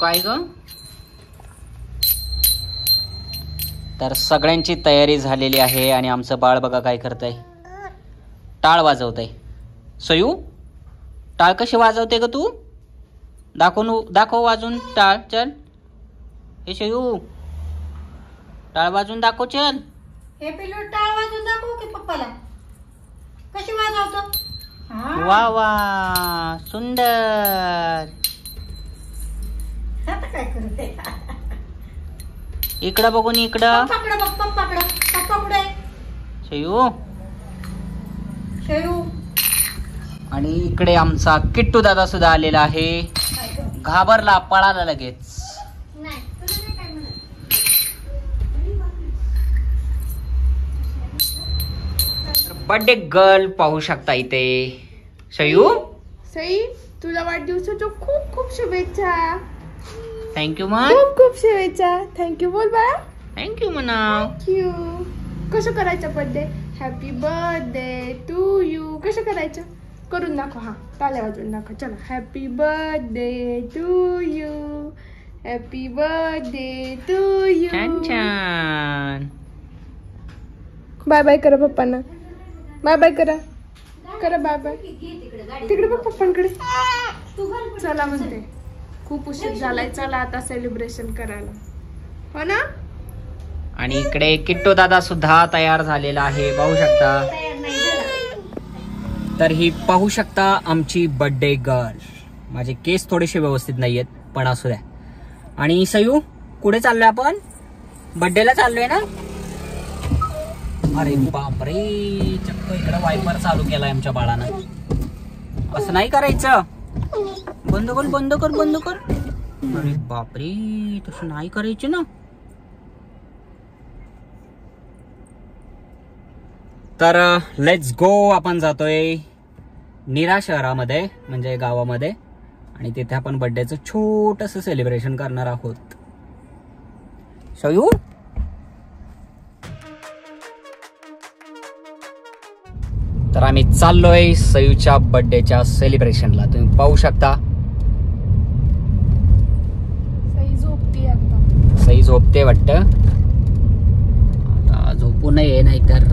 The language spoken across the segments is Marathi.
काय ग? तर सगळ्यांची तयारी झालेली आहे आणि आमचं बाळ बघा काय करतंय, टाळ वाजवतंय. सयू, टाळ कशी वाजवते ग तू? दाखव वाजून टाळ. चल हे सयू, टाळ वाजून दाखव. चल हे पिल्लू टाळ वाजून दाखवू की पप्पाला कशी वाजवतो? वा वा, सुंदर. आता काय करते? इकडं बघून इकडं. पप्पाकडे बघ, पप्पाकडे. पप्पा कुठे? शयू. शयू. आणि इकडे आमचा किट्टू दादा सुद्धा आलेला आहे. घाबरला, पळाला लगेच. बर्थडे गर्ल पाहू शकता इथे. शयू, सई, तुला वाढदिवसाच्या खूप खूप शुभेच्छा. थँक्यू मन. खूप खूप शुभेच्छा. थँक्यू बोल बाळा. थँक्यू म्हणा. थँक्यू. कसं करायचं birthday? Happy birthday to you. कसं करायचं? करून दाखव. हा, टाळ्या वाजवून दाखव. चला. Happy birthday to you. Happy birthday to you. छान छान. बाय बाय करा पप्पांना. बाय बाय करा. करा बाय बाय. तिकडे बघ पप्पांकडे. चला म्हणते, खूप उशीर झालाय. चला आता सेलिब्रेशन करायला, हो ना? आणि इकडे किट्टू दादा सुद्धा तयार झालेला आहे, पाहू शकता. तर ही पाहू शकता आमची बर्थडे गर्ल. माझे केस थोडेसे व्यवस्थित नाहीयेत, पण असू द्या. आणि सयू, कुठे चाललोय आपण? बर्थडेला चाललोय ना? अरे बापरे, चक्क इकडे वायपर चालू केलाय आमच्या बाळानं. असं नाही करायचं. बंद कर, बंद कर, बंद कर. अरे बापरे, तसं नाही करायचं ना. तर लेट्स गो. आपण जातोय नीरा शहरामध्ये, म्हणजे गावामध्ये, आणि तिथे आपण बर्थडेचं छोटंसं सेलिब्रेशन करणार आहोत. शयू, तर आम्ही चाललोय सयूच्या बर्थडेच्या सेलिब्रेशनला. तुम्ही पाहू शकता. सई झोपते आता. सई झोपते वाटतं. आता झोपू नये, नाहीतर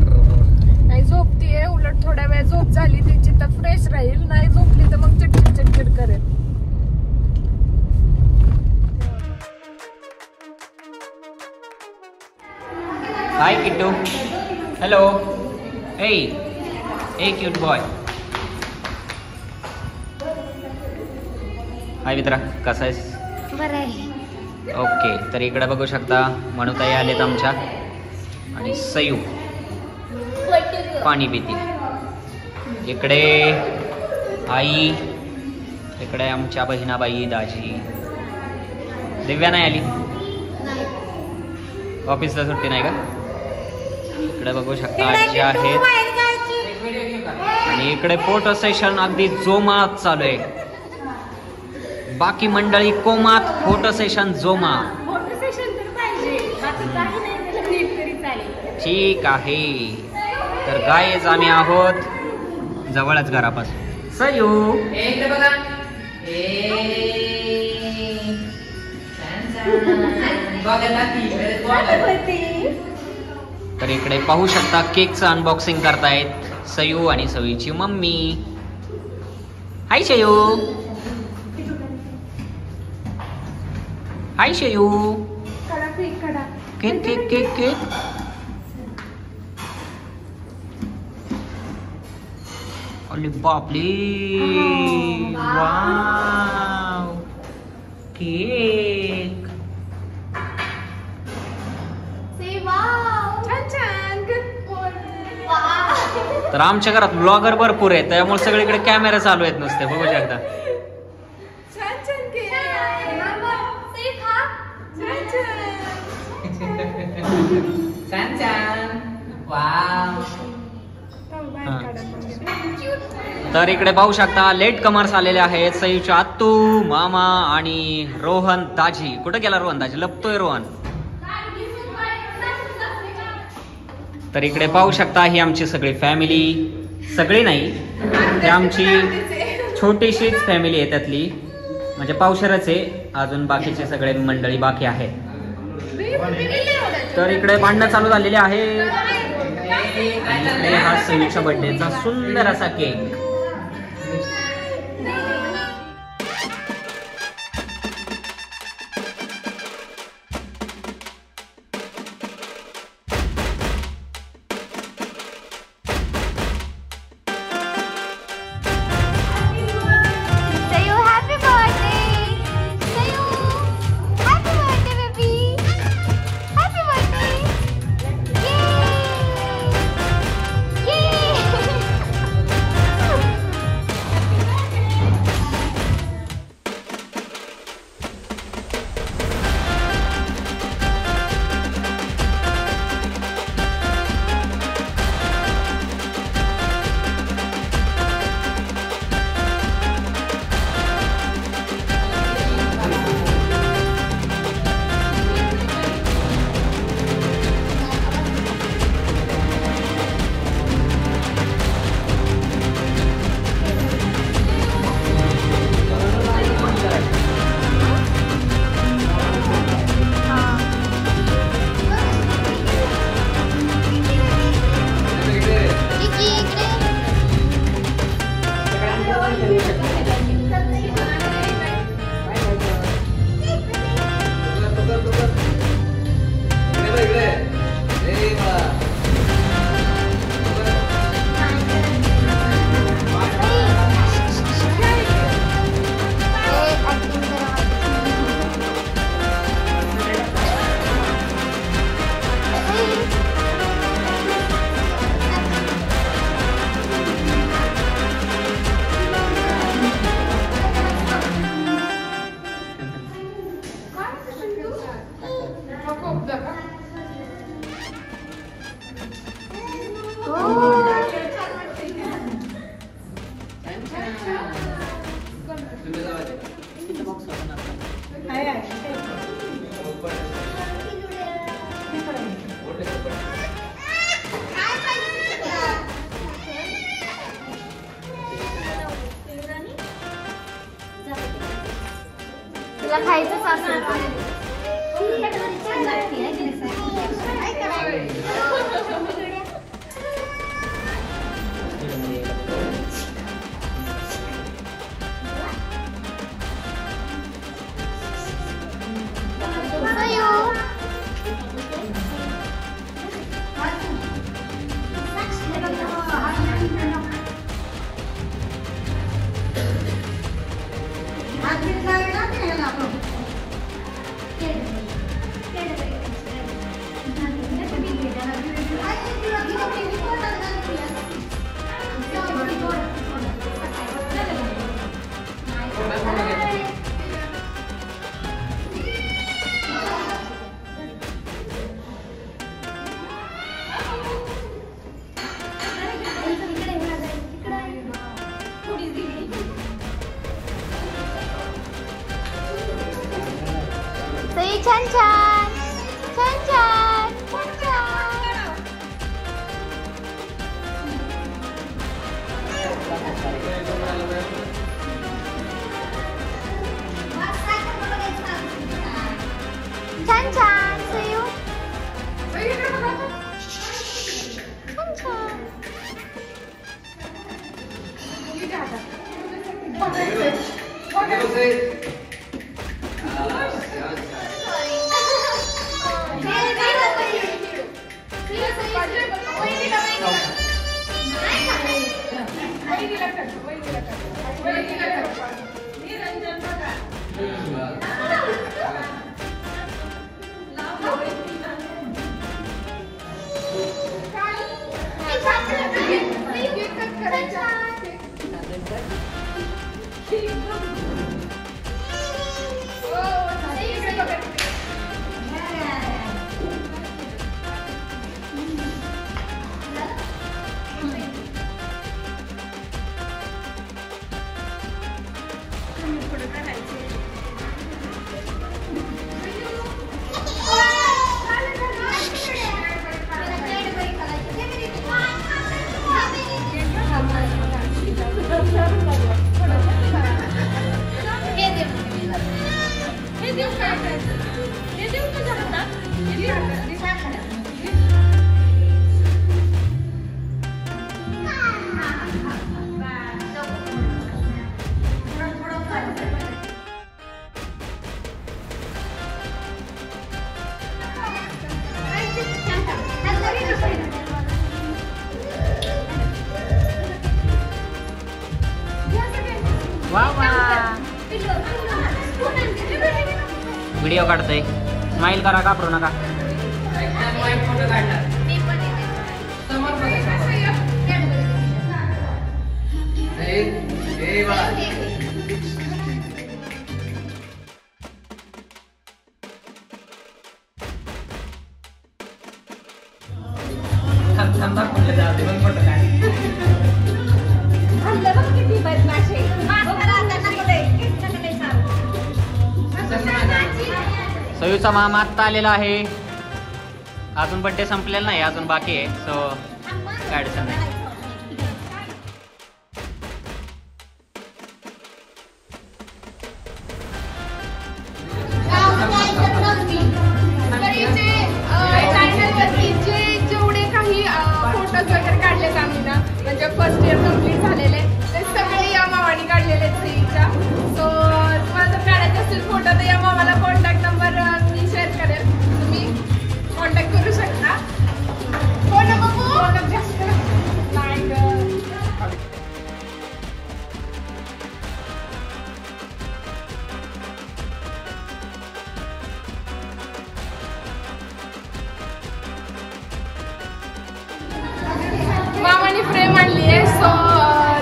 नाही झोपतीये. उलट थोड्या वेळ झोप झाली त्याची तर फ्रेश राहील. नाही झोपली तर मग चिडचिड चिडचिड करेल. हाय किट्टू. हॅलो. हे ए क्यूट बॉय. हाय मित्रा, कसा आहेस? बरं आहे. ओके. तर इकडे बघू शकता मनुताई आलेत आमच्या, आणि सयू पाणी पिती. इकडे आई, इकडे आमच्या बहिणाबाई, दाजी. दिव्या नाही आली, ऑफिसला सुट्टी नाही का? इकडे बघू शकता आजी आहेत. आणि इकडे फोटो सेशन अगदी जोमात चालू आहे. बाकी मंडळी कोमात, फोटो सेशन जोमात. ठीक आहे. तर गाईज आम्ही आहोत जवळच घरापासून. सयू, तर इकडे पाहू शकता केकचं अनबॉक्सिंग करतायत सयू आणि सयूची मम्मी. Hi Shayu. Hi Shayu. Cake cake cake cake. अरे बापले, वाव, केक. तर आमच्या घरात ब्लॉगर भरपूर आहेत, त्यामुळे सगळीकडे कॅमेरा चालू आहेत नुसते, बघू शकता. तर इकडे पाहू शकता लेट कमर्स आलेले आहेत. सयूच्या आत्तू, मामा आणि रोहन दाजी. कुठे गेला रोहन दाजी? लपतोय रोहन. तर इकडे पाहू शकता ही आमची सगळी फॅमिली. सगळी नाही, ही आमची छोटीशीच फॅमिली आहे त्यातली, म्हणजे पावशेरच आहे. अजून बाकीचे सगळे मंडळी बाकी आहेत. तर इकडे भांडणं चालू झालेले आहे. इकडे हा सयूच्या बर्थडेचा सुंदर असा केक. तुला खायचंच असेल छान छान छान छान छान छान. छान छान सयू छान छान. व्हिडिओ काढतोय. स्माइल करा, घाबरू नका. सयूचा मामा आत्ता आलेला आहे. अजून बड्डे संपलेला नाही, अजून बाकी आहे. सो काय अडचण नाही. जेवढे काही फोटोज वगैरे काढलेत आम्ही ना, म्हणजे फर्स्ट इयर कम्प्लीट झालेले ते सगळे या मामाने काढलेले आहेत सईच्या. सो तुम्हाला जर काढायचे असतील फोटो तर या मामाला कॉन्टॅक्ट नंबर मी शेअर करेल, तुम्ही कॉन्टॅक्ट करू शकता. मामाने फ्रेम आणली आहे. सो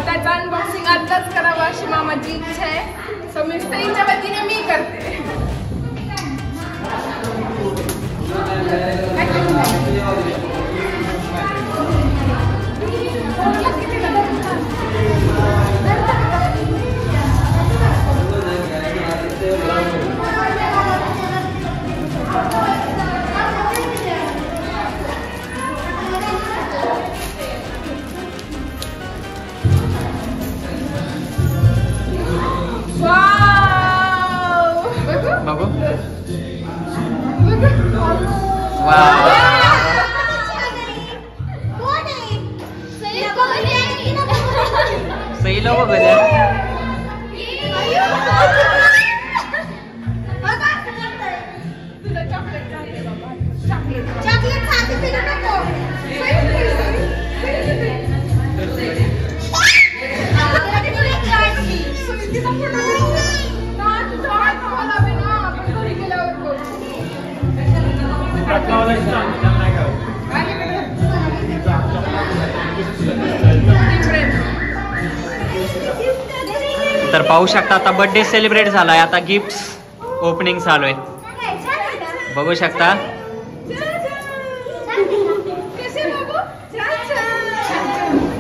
त्याचं अनबॉक्सिंग आताच करावं अशी मामाची इच्छा आहे. सो मी सईच्या वतीने मी करते. बघू. वा, सही लो बघू दे. तर पाहू शकता आता बर्थडे सेलिब्रेट झालाय. आता गिफ्ट ओपनिंग चालू आहे. बघू शकता.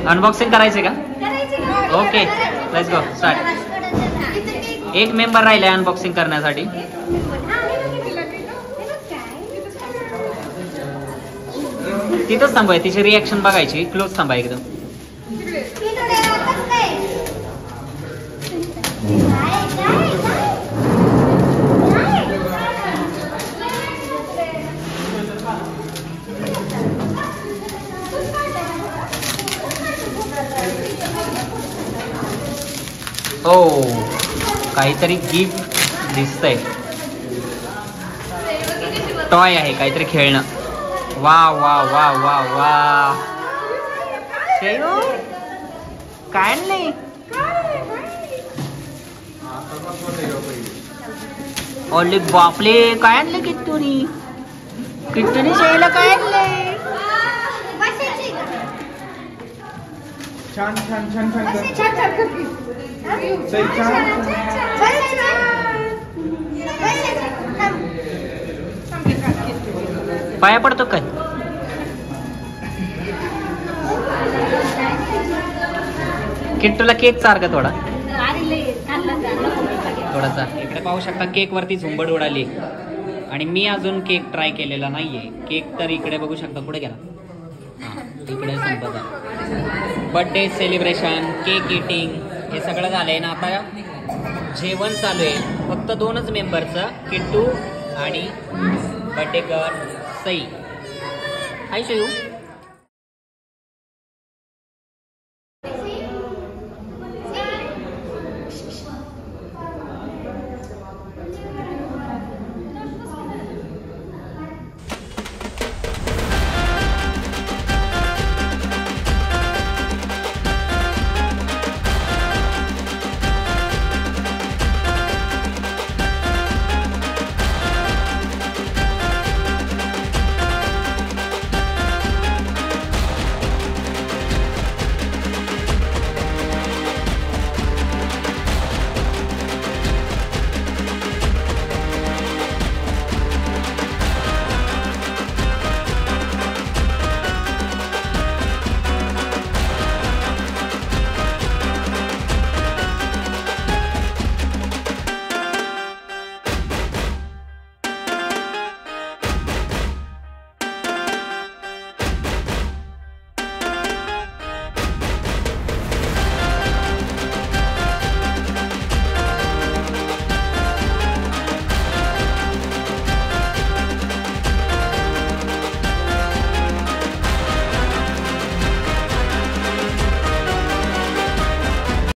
अनबॉक्सिंग करायचे का? Okay, let's go, start. एक मेंबर राहिले अनबॉक्सिंग करण्यासाठी. तिथंच थांबाय, तिची रिॲक्शन बघायची. क्लोज थांबा एकदम. ओ, काहीतरी गिफ्ट दिसतंय. टॉय आहे, काहीतरी खेळणं. वा वा वा वा वा. काय नाही. ओले बापले, काय आणलं किट्टूनी? किट्टूनी शेला काय आणलंय? छान छान छान छान पाया पडतो काय? किट्टूला केक चार का थोडा थोडासा. इकडे पाहू शकता केक वरती झुंबड उडाली आणि मी अजून केक ट्राय केलेला नाहीये. केक तर इकडे बघू शकता कुठे गेला. इकडे संपत आहे. बर्थडे सेलिब्रेशन, केक इटिंग हे सगळं झालंय ना. आता जेवण चालू आहे. फक्त 2च मेंबरचं, किट्टू आणि बर्थडे गर्ल सई. हाय शयू.